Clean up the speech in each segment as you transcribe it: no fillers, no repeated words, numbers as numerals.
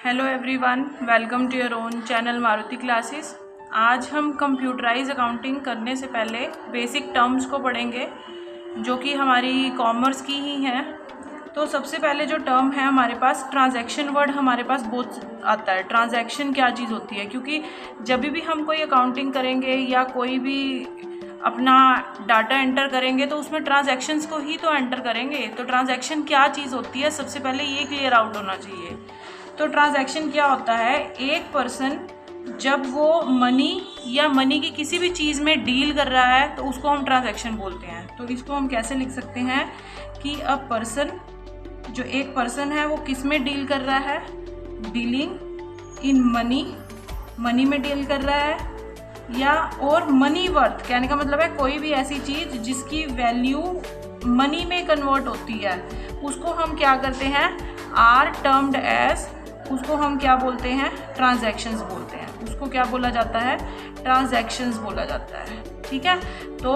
Hello everyone, welcome to your own channel Maruti classes. आज हम computerise accounting करने से पहले बेसिक टर्म्स को पढ़ेंगे जो कि हमारी कॉमर्स की ही हैं। तो सबसे पहले जो टर्म है हमारे पास ट्रांजैक्शन वर्ड हमारे पास बहुत आता है। ट्रांजैक्शन क्या चीज़ होती है, क्योंकि जब भी हम कोई अकाउंटिंग करेंगे या कोई भी अपना डाटा एंटर करेंगे तो उसमें ट्रांजैक्शंस को ही तो एंटर करेंगे। तो ट्रांजैक्शन क्या चीज़ होती है, सबसे पहले ये क्लियर आउट होना चाहिए। तो ट्रांजैक्शन क्या होता है, एक पर्सन जब वो मनी या मनी की किसी भी चीज़ में डील कर रहा है तो उसको हम ट्रांजैक्शन बोलते हैं। तो इसको हम कैसे लिख सकते हैं कि अ पर्सन, जो एक पर्सन है वो किस में डील कर रहा है, डीलिंग इन मनी, मनी में डील कर रहा है, या और मनी वर्थ, कहने का मतलब है कोई भी ऐसी चीज़ जिसकी वैल्यू मनी में कन्वर्ट होती है उसको हम क्या करते हैं, आर टर्म्ड एज, उसको हम क्या बोलते हैं, ट्रांजैक्शंस बोलते हैं। उसको क्या बोला जाता है, ट्रांजैक्शंस बोला जाता है। ठीक है, तो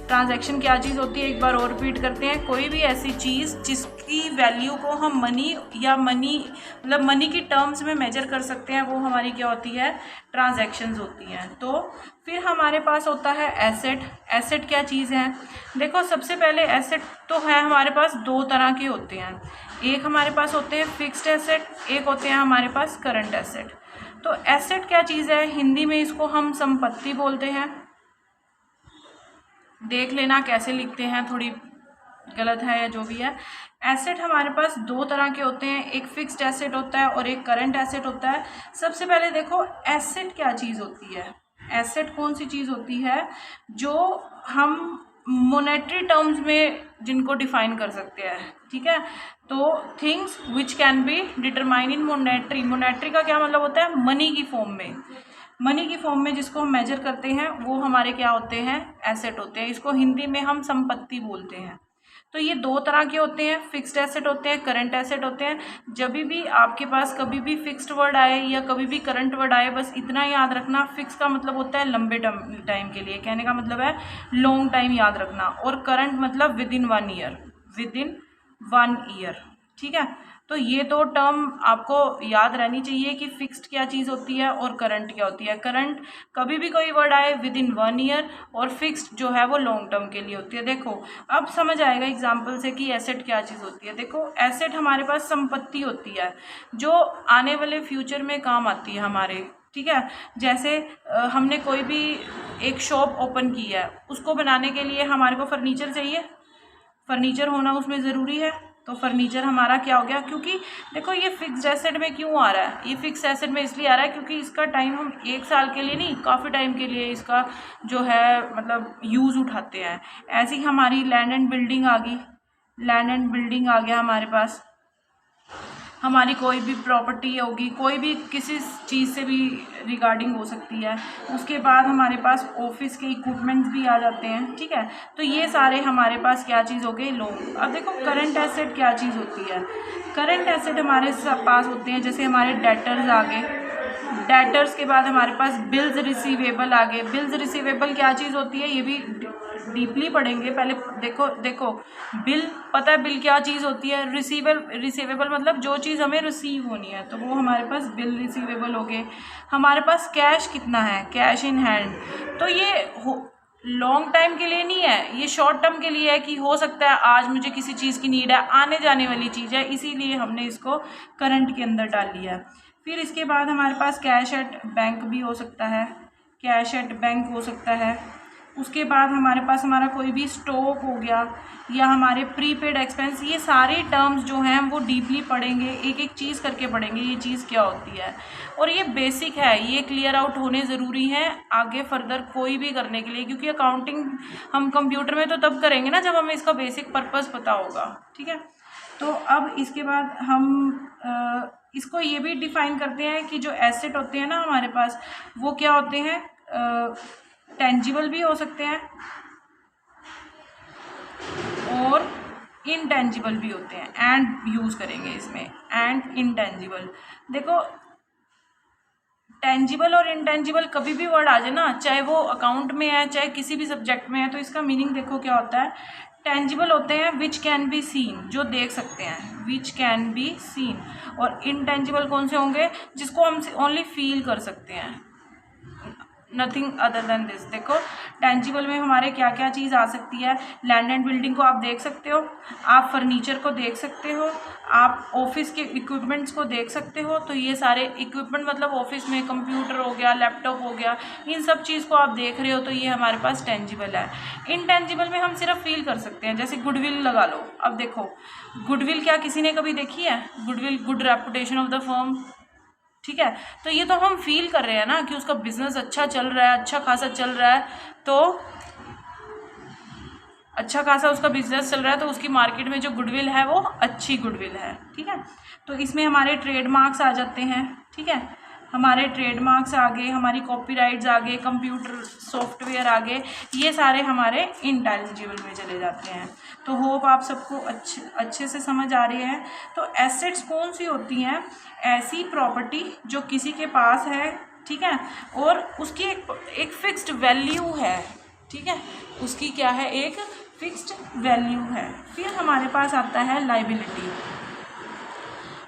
ट्रांजैक्शन क्या चीज़ होती है, एक बार और रिपीट करते हैं। कोई भी ऐसी चीज़ जिसकी वैल्यू को हम मनी या मनी मतलब मनी की टर्म्स में मेजर कर सकते हैं, वो हमारी क्या होती है, ट्रांजैक्शंस होती हैं। तो फिर हमारे पास होता है एसेट। एसेट क्या चीज़ है, देखो सबसे पहले एसेट तो है हमारे पास दो तरह के होते हैं। एक हमारे पास होते हैं फिक्स्ड एसेट, एक होते हैं हमारे पास करंट एसेट। तो एसेट क्या चीज़ है, हिंदी में इसको हम संपत्ति बोलते हैं। देख लेना कैसे लिखते हैं, थोड़ी गलत है या जो भी है। एसेट हमारे पास दो तरह के होते हैं, एक फिक्स्ड एसेट होता है और एक करंट एसेट होता है। सबसे पहले देखो एसेट क्या चीज़ होती है। एसेट कौन सी चीज़ होती है जो हम मोनेटरी टर्म्स में जिनको डिफाइन कर सकते हैं। ठीक है, तो things which can be determine in monetary. Monetary का क्या मतलब होता है, मनी की फॉर्म में, मनी की फॉर्म में जिसको हम मेजर करते हैं वो हमारे क्या होते हैं, एसेट होते हैं। इसको हिंदी में हम संपत्ति बोलते हैं। तो ये दो तरह के होते हैं, फिक्स्ड एसेट होते हैं, करंट एसेट होते हैं। जब भी आपके पास कभी भी फिक्स्ड वर्ड आए या कभी भी करंट वर्ड आए, बस इतना याद रखना, फिक्स का मतलब होता है लंबे टाइम के लिए, कहने का मतलब है लॉन्ग टाइम याद रखना, और करंट मतलब with in 1 year, with in 1 year. ठीक है, तो ये दो टर्म आपको याद रहनी चाहिए कि फिक्स्ड क्या चीज़ होती है और करंट क्या होती है। करंट कभी भी कोई वर्ड आए विद इन 1 ईयर, और फिक्स्ड जो है वो लॉन्ग टर्म के लिए होती है। देखो अब समझ आएगा एग्जाम्पल से कि एसेट क्या चीज़ होती है। देखो एसेट हमारे पास संपत्ति होती है जो आने वाले फ्यूचर में काम आती है हमारे। ठीक है, जैसे हमने कोई भी एक शॉप ओपन की है, उसको बनाने के लिए हमारे को फर्नीचर चाहिए, फर्नीचर होना उसमें ज़रूरी है। तो फर्नीचर हमारा क्या हो गया, क्योंकि देखो ये फिक्स्ड एसेट में क्यों आ रहा है, ये फिक्स एसेट में इसलिए आ रहा है क्योंकि इसका टाइम हम 1 साल के लिए नहीं, काफ़ी टाइम के लिए इसका जो है मतलब यूज़ उठाते हैं। ऐसी हमारी लैंड एंड बिल्डिंग आ गई, लैंड एंड बिल्डिंग आ गया हमारे पास। हमारी कोई भी प्रॉपर्टी होगी, कोई भी किसी चीज़ से भी रिगार्डिंग हो सकती है। उसके बाद हमारे पास ऑफिस के इक्विपमेंट्स भी आ जाते हैं। ठीक है, तो ये सारे हमारे पास क्या चीज़ हो गई, लोन। अब देखो करंट एसेट क्या चीज़ होती है। करंट एसेट हमारे पास होते हैं, जैसे हमारे डेटर्स आ गए, डेटर्स के बाद हमारे पास बिल्स रिसीवेबल आ गए। बिल्स रिसीवेबल क्या चीज़ होती है, ये भी डीपली पढ़ेंगे। पहले देखो बिल, पता है बिल क्या चीज़ होती है, रिसीवेबल मतलब जो चीज़ हमें रिसीव होनी है, तो वो हमारे पास बिल रिसीवेबल हो गए। हमारे पास कैश कितना है, कैश इन हैंड। तो ये लॉन्ग टाइम के लिए नहीं है, ये शॉर्ट टर्म के लिए है कि हो सकता है आज मुझे किसी चीज़ की नीड है, आने जाने वाली चीज़ है, इसीलिए हमने इसको करंट के अंदर डाल लिया है। फिर इसके बाद हमारे पास कैश एट बैंक भी हो सकता है, कैश एट बैंक हो सकता है। उसके बाद हमारे पास हमारा कोई भी स्टॉक हो गया या हमारे प्रीपेड एक्सपेंस, ये सारे टर्म्स जो हैं वो डीपली पढ़ेंगे, एक एक चीज़ करके पढ़ेंगे ये चीज़ क्या होती है। और ये बेसिक है, ये क्लियर आउट होने ज़रूरी हैं आगे फर्दर कोई भी करने के लिए, क्योंकि अकाउंटिंग हम कंप्यूटर में तो तब करेंगे ना जब हमें इसका बेसिक पर्पज़ पता होगा। ठीक है, तो अब इसके बाद हम इसको ये भी डिफाइन करते हैं कि जो एसेट होते हैं ना हमारे पास, वो क्या होते हैं, टेंजिबल भी हो सकते हैं और इनटेंजिबल भी होते हैं। एंड यूज़ करेंगे इसमें, एंड इनटेंजिबल। देखो टेंजिबल और इनटेंजिबल कभी भी वर्ड आ जाए ना, चाहे वो अकाउंट में है चाहे किसी भी सब्जेक्ट में है, तो इसका मीनिंग देखो क्या होता है। टेंजिबल होते हैं विच कैन बी सीन, जो देख सकते हैं, विच कैन बी सीन। और इनटेंजिबल कौन से होंगे, जिसको हम ओनली फील कर सकते हैं, नथिंग अदर देन दिस। देखो टेंजिबल में हमारे क्या क्या चीज़ आ सकती है, लैंड एंड बिल्डिंग को आप देख सकते हो, आप फर्नीचर को देख सकते हो, आप ऑफिस के इक्विपमेंट्स को देख सकते हो। तो ये सारे इक्विपमेंट मतलब ऑफिस में कंप्यूटर हो गया, लैपटॉप हो गया, इन सब चीज़ को आप देख रहे हो, तो ये हमारे पास टेंजिबल है। इनटेंजिबल में हम सिर्फ फील कर सकते हैं, जैसे गुडविल लगा लो। अब देखो गुडविल क्या किसी ने कभी देखी है, goodwill, good reputation of the firm, ठीक है। तो ये तो हम फील कर रहे हैं ना कि उसका बिजनेस अच्छा चल रहा है, अच्छा खासा चल रहा है, तो अच्छा खासा उसका बिजनेस चल रहा है, तो उसकी मार्केट में जो गुडविल है वो अच्छी गुडविल है, ठीक है। तो इसमें हमारे ट्रेडमार्क्स आ जाते हैं, ठीक है, हमारे ट्रेडमार्क्स आ गए, हमारी कॉपीराइट्स आ गए, कंप्यूटर सॉफ्टवेयर आ गए, ये सारे हमारे इंटेलिजिबल में चले जाते हैं। तो होप आप सबको अच्छे से समझ आ रही है। तो एसेट्स कौन सी होती हैं, ऐसी प्रॉपर्टी जो किसी के पास है, ठीक है, और उसकी एक फिक्स्ड वैल्यू है, ठीक है, उसकी क्या है, एक फिक्स्ड वैल्यू है। फिर हमारे पास आता है लाइबिलिटी।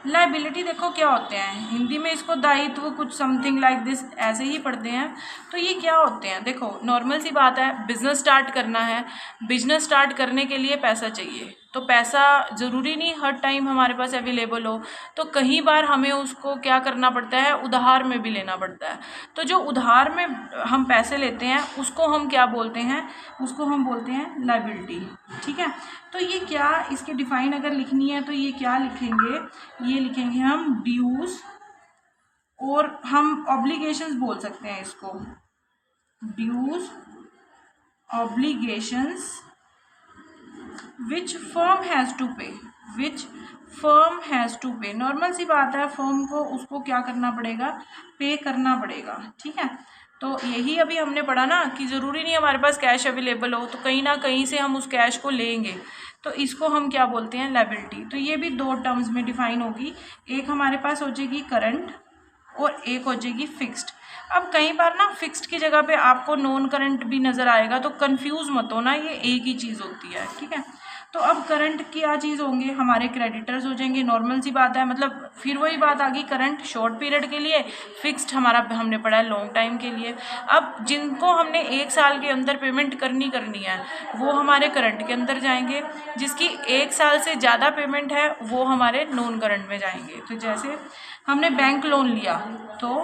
लाइबिलिटी देखो क्या होते हैं, हिंदी में इसको दायित्व कुछ समथिंग लाइक दिस ऐसे ही पढ़ते हैं। तो ये क्या होते हैं, देखो नॉर्मल सी बात है, बिजनेस स्टार्ट करना है, बिजनेस स्टार्ट करने के लिए पैसा चाहिए, तो पैसा ज़रूरी नहीं हर टाइम हमारे पास अवेलेबल हो, तो कई बार हमें उसको क्या करना पड़ता है, उधार में भी लेना पड़ता है। तो जो उधार में हम पैसे लेते हैं उसको हम क्या बोलते हैं, उसको हम बोलते हैं लाइबिलिटी, ठीक है। तो ये क्या, इसके डिफाइन अगर लिखनी है तो ये क्या लिखेंगे, ये लिखेंगे हम ड्यूज, और हम ऑब्लिगेशंस बोल सकते हैं इसको, dues obligations which firm has to pay, which firm has to pay. Normal सी बात है, फर्म को उसको क्या करना पड़ेगा, पे करना पड़ेगा, ठीक है। तो यही अभी हमने पढ़ा ना कि ज़रूरी नहीं हमारे पास कैश अवेलेबल हो, तो कहीं ना कहीं से हम उस कैश को लेंगे, तो इसको हम क्या बोलते हैं, लायबिलिटी। तो ये भी दो टर्म्स में डिफाइन होगी, एक हमारे पास हो जाएगी करंट और एक हो जाएगी फिक्स्ड। अब कई बार ना फिक्स्ड की जगह पे आपको नॉन करंट भी नज़र आएगा, तो कंफ्यूज मत होना, ये एक ही चीज़ होती है, ठीक है। तो अब करंट क्या चीज़ होंगे, हमारे क्रेडिटर्स हो जाएंगे, नॉर्मल सी बात है, मतलब फिर वही बात आ गई, करंट शॉर्ट पीरियड के लिए, फिक्स्ड हमारा हमने पढ़ा है लॉन्ग टाइम के लिए। अब जिनको हमने 1 साल के अंदर पेमेंट करनी है वो हमारे करंट के अंदर जाएंगे, जिसकी 1 साल से ज़्यादा पेमेंट है वो हमारे नॉन करंट में जाएंगे। तो जैसे हमने बैंक लोन लिया, तो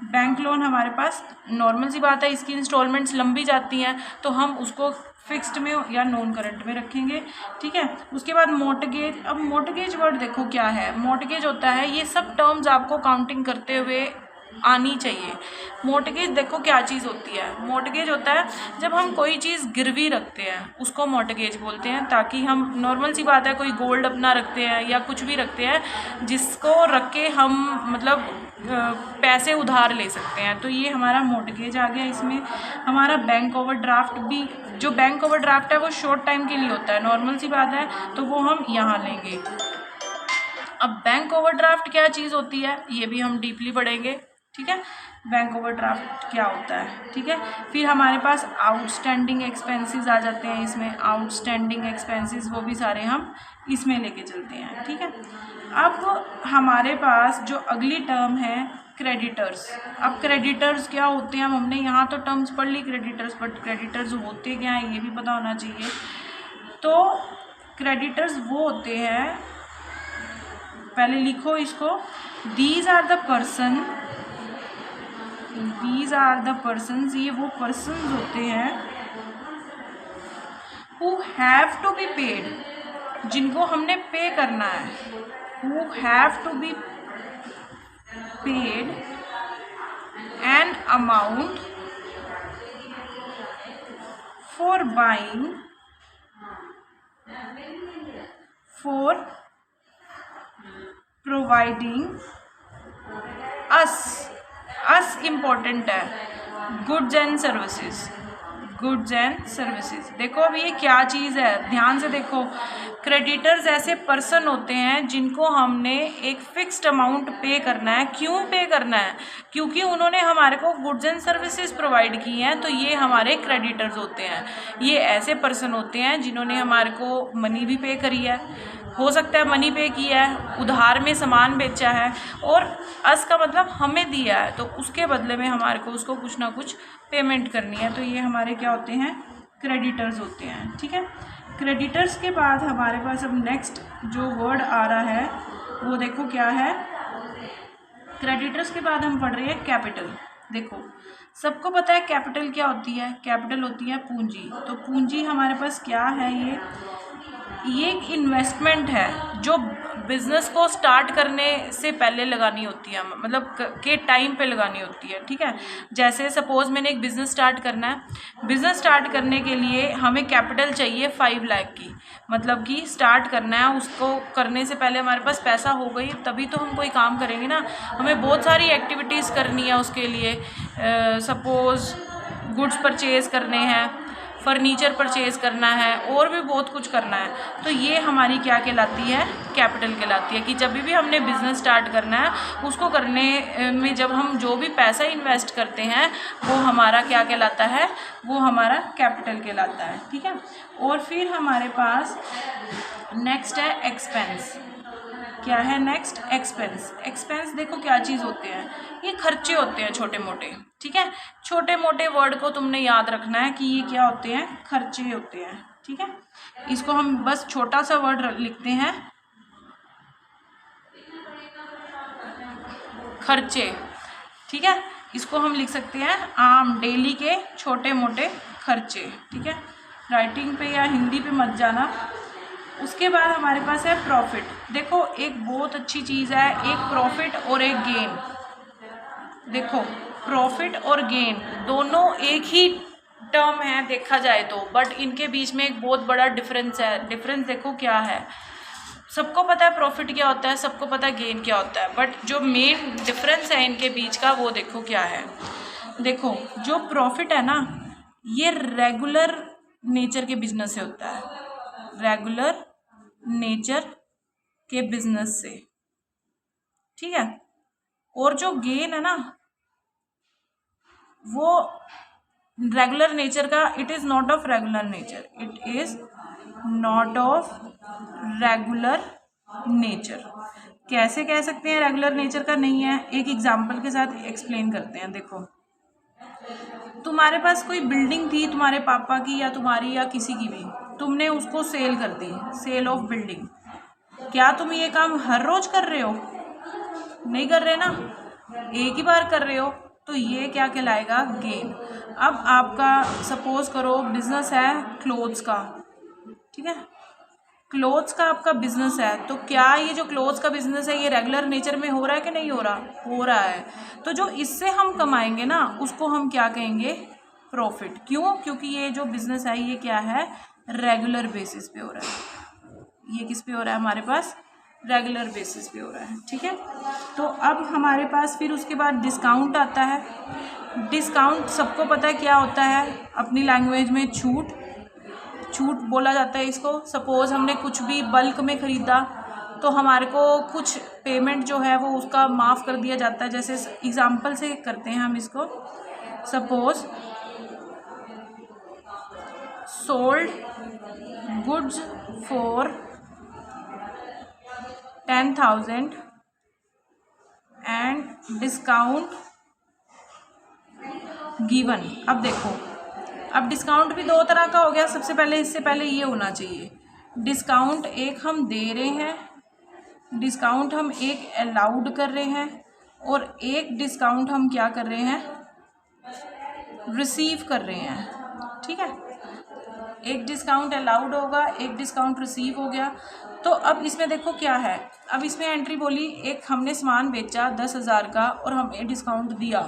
बैंक लोन हमारे पास नॉर्मल सी बात है, इसकी इंस्टॉलमेंट्स लंबी जाती हैं, तो हम उसको फिक्स्ड में या नॉन करंट में रखेंगे, ठीक है। उसके बाद मोर्टगेज। अब मोर्टगेज वर्ड देखो क्या है, मोर्टगेज होता है, ये सब टर्म्स आपको काउंटिंग करते हुए आनी चाहिए। मोर्टगेज देखो क्या चीज़ होती है, मोर्टगेज होता है जब हम कोई चीज़ गिरवी रखते हैं उसको मोर्टगेज बोलते हैं, ताकि हम नॉर्मल सी बात है कोई गोल्ड अपना रखते हैं या कुछ भी रखते हैं जिसको रख के हम मतलब पैसे उधार ले सकते हैं, तो ये हमारा मोर्टगेज आ गया। इसमें हमारा बैंक ओवरड्राफ्ट भी, जो बैंक ओवरड्राफ्ट है वो शॉर्ट टाइम के लिए होता है, नॉर्मल सी बात है, तो वो हम यहाँ लेंगे। अब बैंक ओवरड्राफ्ट क्या चीज़ होती है ये भी हम डीपली पढ़ेंगे, ठीक है, बैंक ओवरड्राफ्ट क्या होता है, ठीक है। फिर हमारे पास आउटस्टैंडिंग एक्सपेंसेस आ जाते हैं, इसमें आउटस्टैंडिंग एक्सपेंसेस वो भी सारे हम इसमें लेके चलते हैं, ठीक है। अब हमारे पास जो अगली टर्म है क्रेडिटर्स। अब क्रेडिटर्स क्या होते हैं, हमने यहाँ तो टर्म्स पढ़ ली क्रेडिटर्स, बट क्रेडिटर्स होते क्या हैं ये भी पता होना चाहिए। तो क्रेडिटर्स वो होते हैं, पहले लिखो इसको, these are the person, these are the persons, ये वो पर्सन्स होते हैं who have to be paid, जिनको हमने पे करना है, who have to be paid an amount for buying, for providing us important है, goods and services, goods and services. देखो अब ये क्या चीज़ है, ध्यान से देखो। क्रेडिटर्स ऐसे पर्सन होते हैं जिनको हमने एक फिक्स्ड अमाउंट पे करना है। क्यों पे करना है? क्योंकि उन्होंने हमारे को गुड्स एंड सर्विसेज प्रोवाइड की हैं, तो ये हमारे क्रेडिटर्स होते हैं। ये ऐसे पर्सन होते हैं जिन्होंने हमारे को मनी भी पे करी है, हो सकता है मनी पे किया है, उधार में सामान बेचा है, और अस का मतलब हमें दिया है, तो उसके बदले में हमारे को उसको कुछ ना कुछ पेमेंट करनी है। तो ये हमारे क्या होते हैं? क्रेडिटर्स होते हैं। ठीक है, क्रेडिटर्स के बाद हमारे पास अब नेक्स्ट जो वर्ड आ रहा है वो देखो क्या है। क्रेडिटर्स के बाद हम पढ़ रहे हैं कैपिटल। देखो सबको पता है कैपिटल क्या होती है? कैपिटल होती है पूंजी। तो पूंजी हमारे पास क्या है? ये एक इन्वेस्टमेंट है जो बिज़नेस को स्टार्ट करने से पहले लगानी होती है, मतलब के टाइम पे लगानी होती है। ठीक है, जैसे सपोज़ मैंने एक बिज़नेस स्टार्ट करना है। बिज़नेस स्टार्ट करने के लिए हमें कैपिटल चाहिए 5 लाख की, मतलब कि स्टार्ट करना है, उसको करने से पहले हमारे पास पैसा हो गई तभी तो हम कोई काम करेंगे ना। हमें बहुत सारी एक्टिविटीज़ करनी है उसके लिए। सपोज़ गुड्स परचेज़ करने हैं, फर्नीचर परचेज़ करना है, और भी बहुत कुछ करना है। तो ये हमारी क्या कहलाती है? कैपिटल कहलाती है। कि जब भी हमने बिज़नेस स्टार्ट करना है, उसको करने में जब हम जो भी पैसा इन्वेस्ट करते हैं वो हमारा क्या कहलाता है? वो हमारा कैपिटल कहलाता है। ठीक है, और फिर हमारे पास नेक्स्ट है एक्सपेंस। क्या है नेक्स्ट? एक्सपेंस। एक्सपेंस देखो क्या चीज़ होते हैं? ये खर्चे होते हैं छोटे मोटे। ठीक है, छोटे मोटे वर्ड को तुमने याद रखना है कि ये क्या होते हैं? खर्चे होते हैं। ठीक है, इसको हम बस छोटा सा वर्ड लिखते हैं, खर्चे। ठीक है, इसको हम लिख सकते हैं आम डेली के छोटे मोटे खर्चे। ठीक है, राइटिंग पे या हिंदी पे मत जाना। उसके बाद हमारे पास है प्रॉफिट। देखो एक बहुत अच्छी चीज़ है, एक प्रॉफिट और एक गेन। देखो प्रॉफिट और गेन दोनों एक ही टर्म है देखा जाए तो, बट इनके बीच में एक बहुत बड़ा डिफरेंस है। डिफरेंस देखो क्या है। सबको पता है प्रॉफिट क्या होता है, सबको पता है गेन क्या होता है, बट जो मेन डिफरेंस है इनके बीच का वो देखो क्या है। देखो जो प्रॉफिट है ना, ये रेगुलर नेचर के बिजनेस से होता है, रेगुलर नेचर के बिजनेस से। ठीक है, और जो गेन है ना वो रेगुलर नेचर का, it is not of regular nature, it is not of regular nature. कैसे कह सकते हैं रेगुलर नेचर का नहीं है? एक एग्जांपल के साथ एक्सप्लेन करते हैं। देखो तुम्हारे पास कोई बिल्डिंग थी, तुम्हारे पापा की या तुम्हारी या किसी की भी, तुमने उसको सेल कर दी, सेल ऑफ बिल्डिंग। क्या तुम ये काम हर रोज कर रहे हो? नहीं कर रहे ना, एक ही बार कर रहे हो, तो ये क्या कहलाएगा? गेन। अब आपका सपोज करो बिजनेस है क्लोथ्स का। ठीक है, क्लोथ्स का आपका बिजनेस है, तो क्या ये जो क्लोथ्स का बिजनेस है ये रेगुलर नेचर में हो रहा है कि नहीं हो रहा? हो रहा है। तो जो इससे हम कमाएंगे ना उसको हम क्या कहेंगे? प्रॉफिट। क्यों? क्योंकि ये जो बिजनेस है ये क्या है? रेगुलर बेसिस पे हो रहा है। ये किस पे हो रहा है? हमारे पास रेगुलर बेसिस पे हो रहा है। ठीक है, तो अब हमारे पास फिर उसके बाद डिस्काउंट आता है। डिस्काउंट सबको पता है क्या होता है, अपनी लैंग्वेज में छूट, छूट बोला जाता है इसको। सपोज़ हमने कुछ भी बल्क में ख़रीदा तो हमारे को कुछ पेमेंट जो है वो उसका माफ़ कर दिया जाता है। जैसे एग्जांपल से करते हैं हम इसको। Suppose sold goods for 10,000 and discount given. अब देखो, अब डिस्काउंट भी दो तरह का हो गया। सबसे पहले इससे पहले ये होना चाहिए, डिस्काउंट एक हम दे रहे हैं, डिस्काउंट हम एक अलाउड कर रहे हैं, और एक डिस्काउंट हम क्या कर रहे हैं? रिसीव कर रहे हैं। ठीक है, एक डिस्काउंट अलाउड होगा, एक डिस्काउंट रिसीव हो गया। तो अब इसमें देखो क्या है, अब इसमें एंट्री बोली, एक हमने सामान बेचा 10,000 का और हमें डिस्काउंट दिया,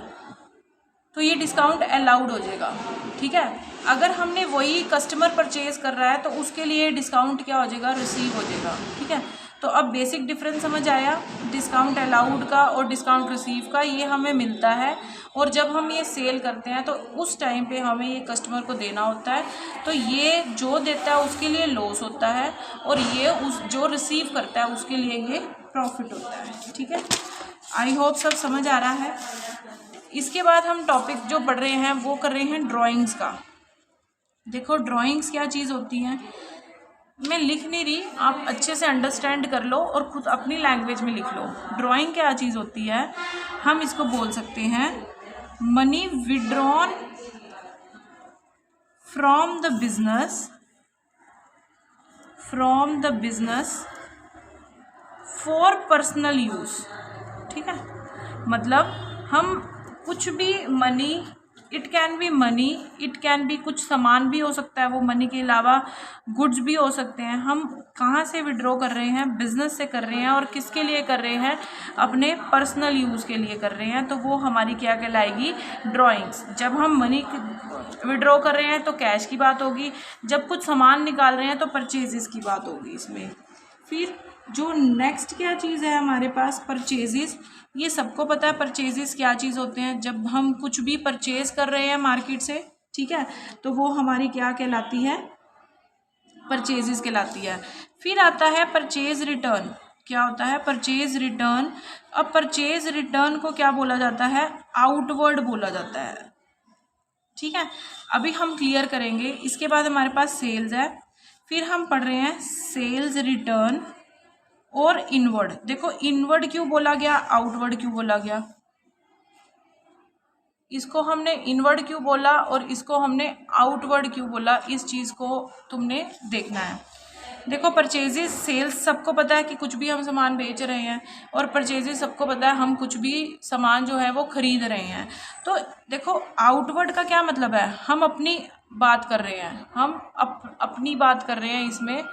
तो ये डिस्काउंट अलाउड हो जाएगा। ठीक है, अगर हमने वही कस्टमर परचेज़ कर रहा है तो उसके लिए डिस्काउंट क्या हो जाएगा? रिसीव हो जाएगा। ठीक है, तो अब बेसिक डिफरेंस समझ आया डिस्काउंट अलाउड का और डिस्काउंट रिसीव का, ये हमें मिलता है और जब हम ये सेल करते हैं तो उस टाइम पे हमें ये कस्टमर को देना होता है, तो ये जो देता है उसके लिए लॉस होता है और ये उस जो रिसीव करता है उसके लिए ये प्रॉफिट होता है। ठीक है, आई होप सब समझ आ रहा है। इसके बाद हम टॉपिक जो पढ़ रहे हैं वो कर रहे हैं ड्राइंग्स का। देखो ड्राइंग्स क्या चीज़ होती हैं, मैं लिख नहीं रही, आप अच्छे से अंडरस्टैंड कर लो और खुद अपनी लैंग्वेज में लिख लो। ड्राइंग क्या चीज़ होती है, हम इसको बोल सकते हैं money withdrawn from the business for personal use. ठीक है, मतलब हम कुछ भी money, it can be money, it can be कुछ सामान भी हो सकता है, वो मनी के अलावा गुड्स भी हो सकते हैं। हम कहाँ से विड्रॉ कर रहे हैं, बिजनेस से कर रहे हैं और किसके लिए कर रहे हैं, अपने पर्सनल यूज़ के लिए कर रहे हैं, तो वो हमारी क्या कहलाएगी, ड्राइंग्स। जब हम मनी विड्रॉ कर रहे हैं तो कैश की बात होगी, जब कुछ सामान निकाल रहे हैं तो परचेजेस की बात होगी इसमें। फिर जो नेक्स्ट क्या चीज़ है हमारे पास, परचेजेस। ये सबको पता है परचेजेस क्या चीज़ होते हैं, जब हम कुछ भी परचेज कर रहे हैं मार्केट से, ठीक है, तो वो हमारी क्या कहलाती है, परचेजेस कहलाती है। फिर आता है परचेज रिटर्न। क्या होता है परचेज रिटर्न। अब परचेज रिटर्न को क्या बोला जाता है, आउटवर्ड बोला जाता है। ठीक है, अभी हम क्लियर करेंगे। इसके बाद हमारे पास सेल्स है, फिर हम पढ़ रहे हैं सेल्स रिटर्न और इनवर्ड। देखो इनवर्ड क्यों बोला गया, आउटवर्ड क्यों बोला गया, इसको हमने इनवर्ड क्यों बोला और इसको हमने आउटवर्ड क्यों बोला, इस चीज़ को तुमने देखना है। देखो परचेजेस, सेल्स सबको पता है कि कुछ भी हम सामान बेच रहे हैं, और परचेजेस सबको पता है हम कुछ भी सामान जो है वो खरीद रहे हैं। तो देखो आउटवर्ड का क्या मतलब है, हम अपनी बात कर रहे हैं, हम अपनी बात कर रहे हैं इसमें,